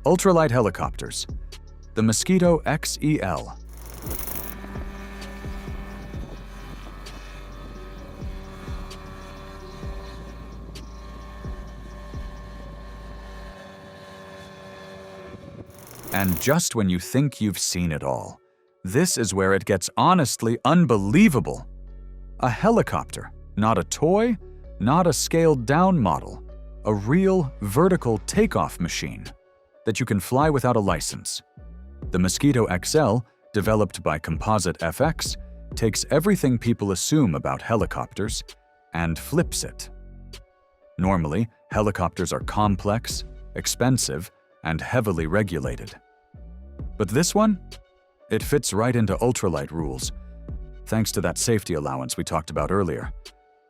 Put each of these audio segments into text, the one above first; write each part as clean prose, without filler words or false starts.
Ultralight helicopters. The Mosquito XEL. And just when you think you've seen it all, this is where it gets honestly unbelievable. A helicopter, not a toy, not a scaled-down model, a real vertical takeoff machine that you can fly without a license. The Mosquito XL, developed by Composite FX, takes everything people assume about helicopters and flips it. Normally, helicopters are complex, expensive, and heavily regulated. But this one? It fits right into ultralight rules, thanks to that safety allowance we talked about earlier.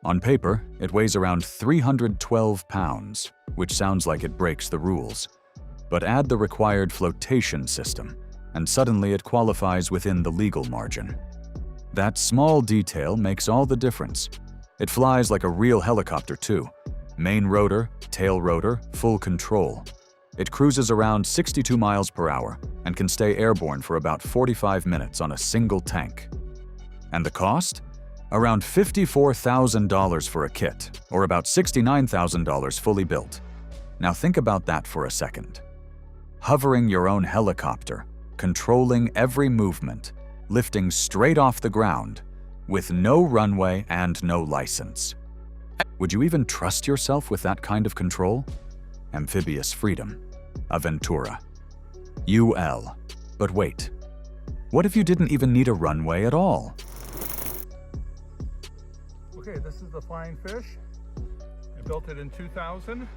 On paper, it weighs around 312 pounds, which sounds like it breaks the rules. But add the required flotation system, and suddenly it qualifies within the legal margin. That small detail makes all the difference. It flies like a real helicopter too. Main rotor, tail rotor, full control. It cruises around 62 miles per hour and can stay airborne for about 45 minutes on a single tank. And the cost? Around $54,000 for a kit, or about $69,000 fully built. Now think about that for a second. Hovering your own helicopter, controlling every movement, lifting straight off the ground, with no runway and no license. Would you even trust yourself with that kind of control? Amphibious freedom. Aventura. UL. But wait. What if you didn't even need a runway at all? Okay, this is the Flying Fish. I built it in 2000.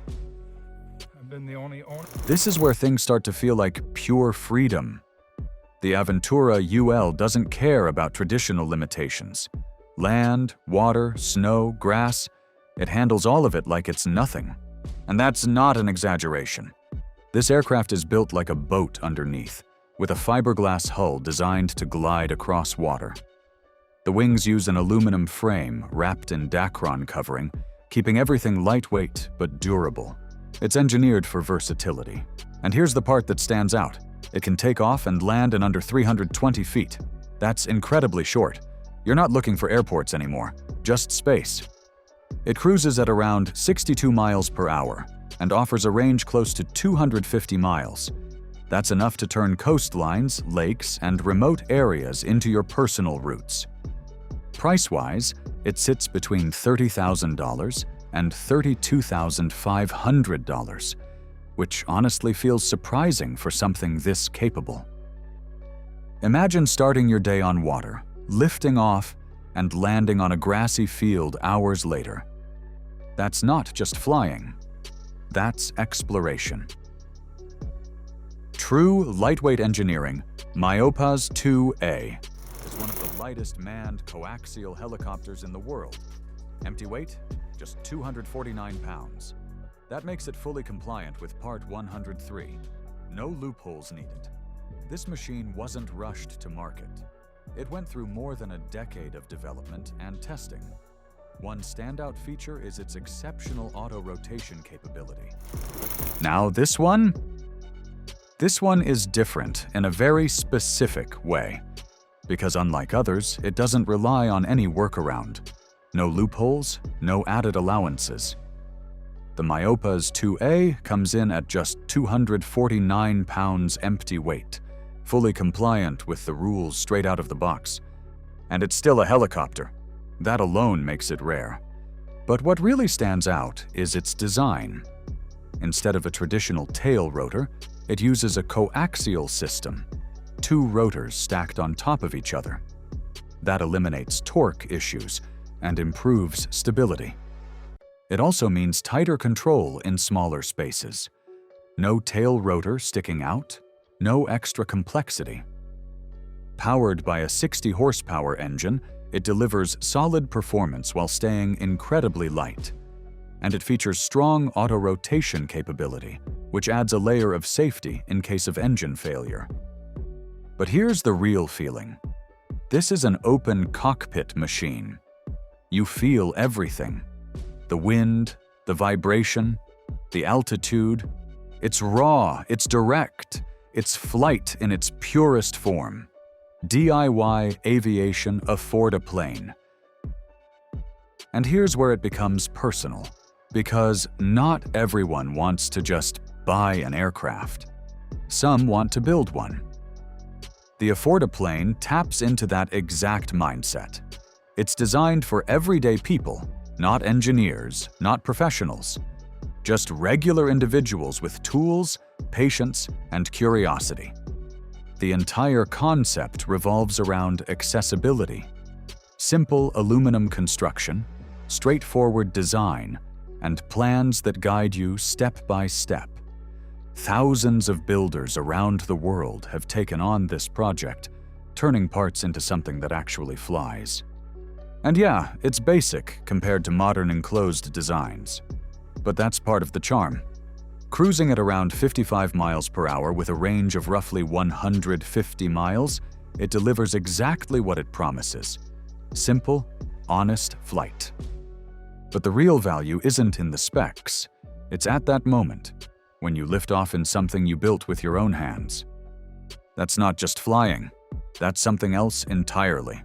I've been the only owner. This is where things start to feel like pure freedom. The Aventura UL doesn't care about traditional limitations. Land, water, snow, grass, it handles all of it like it's nothing. And that's not an exaggeration. This aircraft is built like a boat underneath, with a fiberglass hull designed to glide across water. The wings use an aluminum frame wrapped in Dacron covering, keeping everything lightweight but durable. It's engineered for versatility. And here's the part that stands out. It can take off and land in under 320 feet. That's incredibly short. You're not looking for airports anymore, just space. It cruises at around 62 miles per hour and offers a range close to 250 miles. That's enough to turn coastlines, lakes, and remote areas into your personal routes. Price-wise, it sits between $30,000 and $32,500, which honestly feels surprising for something this capable. Imagine starting your day on water, lifting off, and landing on a grassy field hours later. That's not just flying. That's exploration. True lightweight engineering, Myopas 2A is one of the lightest manned coaxial helicopters in the world. Empty weight, just 249 pounds. That makes it fully compliant with Part 103. No loopholes needed. This machine wasn't rushed to market. It went through more than a decade of development and testing. One standout feature is its exceptional auto-rotation capability. Now this one? This one is different in a very specific way, because unlike others, it doesn't rely on any workaround. No loopholes, no added allowances. The Myopas 2A comes in at just 249 pounds empty weight, fully compliant with the rules straight out of the box. And it's still a helicopter. That alone makes it rare. But what really stands out is its design. Instead of a traditional tail rotor, it uses a coaxial system, 2 rotors stacked on top of each other. That eliminates torque issues and improves stability. It also means tighter control in smaller spaces. No tail rotor sticking out, no extra complexity. Powered by a 60 horsepower engine, it delivers solid performance while staying incredibly light. And it features strong auto-rotation capability, which adds a layer of safety in case of engine failure. But here's the real feeling. This is an open cockpit machine. You feel everything. The wind, the vibration, the altitude, It's raw, it's direct, it's flight in its purest form. DIY Aviation Affordaplane. And here's where it becomes personal, because not everyone wants to just buy an aircraft. Some want to build one. The Affordaplane taps into that exact mindset. It's designed for everyday people, not engineers, not professionals, just regular individuals with tools, patience, and curiosity. The entire concept revolves around accessibility. Simple aluminum construction, straightforward design, and plans that guide you step by step. Thousands of builders around the world have taken on this project, turning parts into something that actually flies. And yeah, it's basic compared to modern enclosed designs. But that's part of the charm. Cruising at around 55 miles per hour with a range of roughly 150 miles, it delivers exactly what it promises. Simple, honest flight. But the real value isn't in the specs. It's at that moment, when you lift off in something you built with your own hands. That's not just flying. That's something else entirely.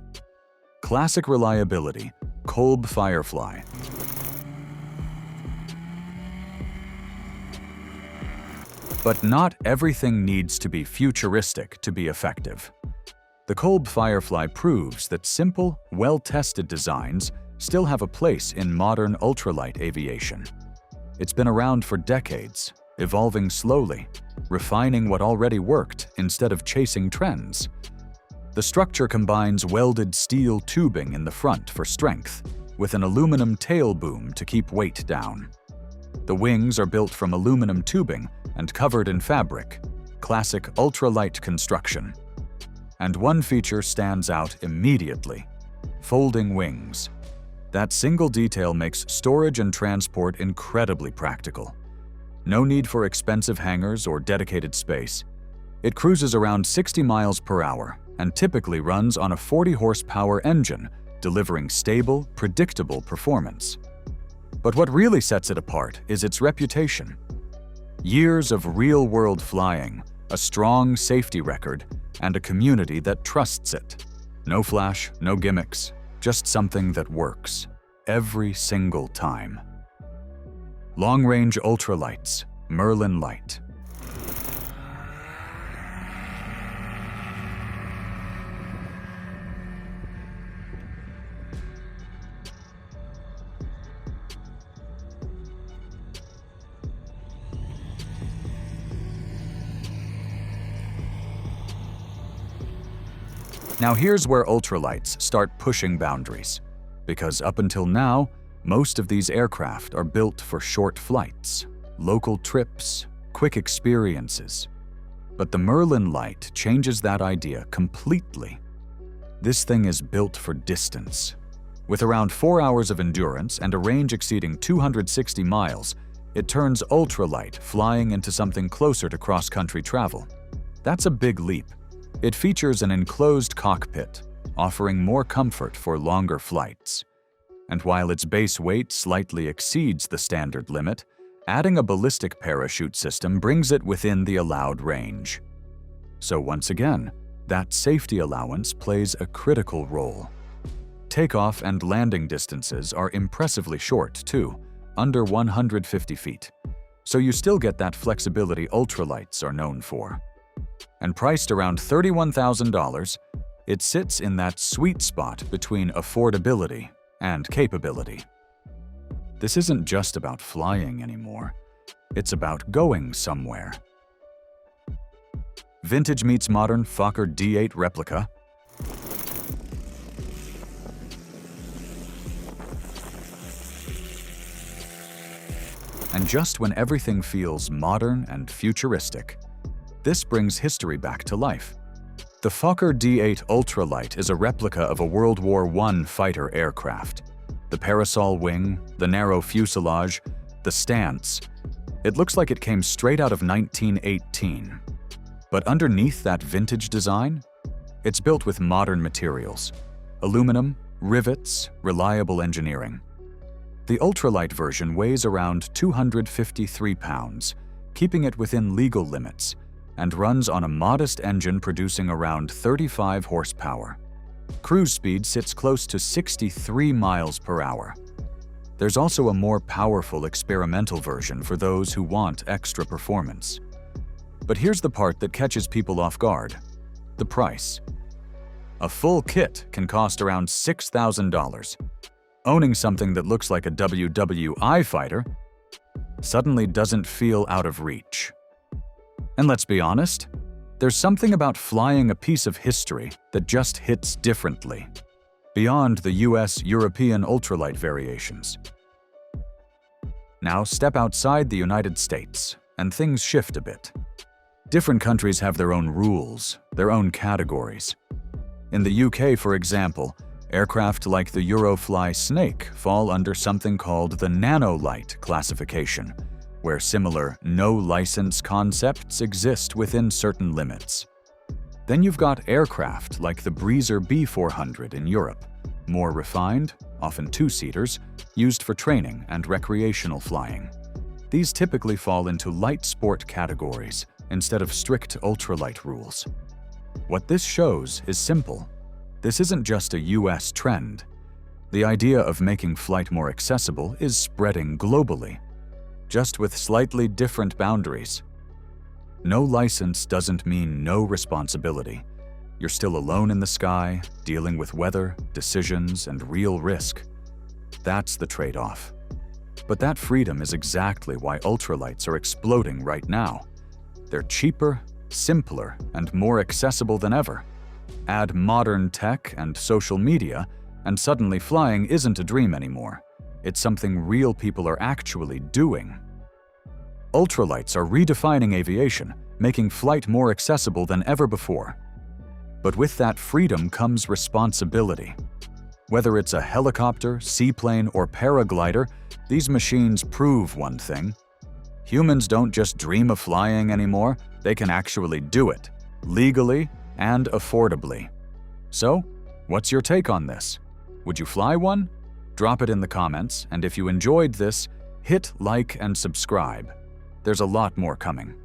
Classic reliability, Kolb Firefly. But not everything needs to be futuristic to be effective. The Kolb Firefly proves that simple, well-tested designs still have a place in modern ultralight aviation. It's been around for decades, evolving slowly, refining what already worked instead of chasing trends. The structure combines welded steel tubing in the front for strength, with an aluminum tail boom to keep weight down. The wings are built from aluminum tubing and covered in fabric, classic ultralight construction. And one feature stands out immediately: folding wings. That single detail makes storage and transport incredibly practical. No need for expensive hangars or dedicated space. It cruises around 60 miles per hour and typically runs on a 40-horsepower engine, delivering stable, predictable performance. But what really sets it apart is its reputation. Years of real-world flying, a strong safety record, and a community that trusts it. No flash, no gimmicks, just something that works, every single time. Long-range ultralights, Merlin Lite. Now here's where ultralights start pushing boundaries, because up until now, most of these aircraft are built for short flights, local trips, quick experiences. But the Merlin Lite changes that idea completely. This thing is built for distance. With around 4 hours of endurance and a range exceeding 260 miles, it turns ultralight flying into something closer to cross-country travel. That's a big leap. It features an enclosed cockpit, offering more comfort for longer flights. And while its base weight slightly exceeds the standard limit, adding a ballistic parachute system brings it within the allowed range. So once again, that safety allowance plays a critical role. Takeoff and landing distances are impressively short too, under 150 feet. So you still get that flexibility ultralights are known for. And priced around $31,000, it sits in that sweet spot between affordability and capability. This isn't just about flying anymore. It's about going somewhere. Vintage meets modern Fokker D8 Replica. And just when everything feels modern and futuristic, this brings history back to life. The Fokker D8 Ultralight is a replica of a World War I fighter aircraft. The parasol wing, the narrow fuselage, the stance. It looks like it came straight out of 1918. But underneath that vintage design, it's built with modern materials: aluminum, rivets, reliable engineering. The ultralight version weighs around 253 pounds. keeping it within legal limits, and runs on a modest engine producing around 35 horsepower. Cruise speed sits close to 63 miles per hour. There's also a more powerful experimental version for those who want extra performance. But here's the part that catches people off guard: the price. A full kit can cost around $6,000. Owning something that looks like a WWI fighter suddenly doesn't feel out of reach. And let's be honest, there's something about flying a piece of history that just hits differently, beyond the US-European ultralight variations. Now step outside the United States, and things shift a bit. Different countries have their own rules, their own categories. In the UK, for example, aircraft like the Eurofly Snake fall under something called the Nanolight classification, where similar no-license concepts exist within certain limits. Then you've got aircraft like the Breezer B400 in Europe, more refined, often two-seaters, used for training and recreational flying. These typically fall into light sport categories instead of strict ultralight rules. What this shows is simple. This isn't just a US trend. The idea of making flight more accessible is spreading globally, just with slightly different boundaries. No license doesn't mean no responsibility. You're still alone in the sky, dealing with weather, decisions, and real risk. That's the trade-off. But that freedom is exactly why ultralights are exploding right now. They're cheaper, simpler, and more accessible than ever. Add modern tech and social media, and suddenly flying isn't a dream anymore. It's something real people are actually doing. Ultralights are redefining aviation, making flight more accessible than ever before. But with that freedom comes responsibility. Whether it's a helicopter, seaplane, or paraglider, these machines prove one thing. Humans don't just dream of flying anymore, they can actually do it, legally and affordably. So, what's your take on this? Would you fly one? Drop it in the comments, and if you enjoyed this, hit like and subscribe. There's a lot more coming.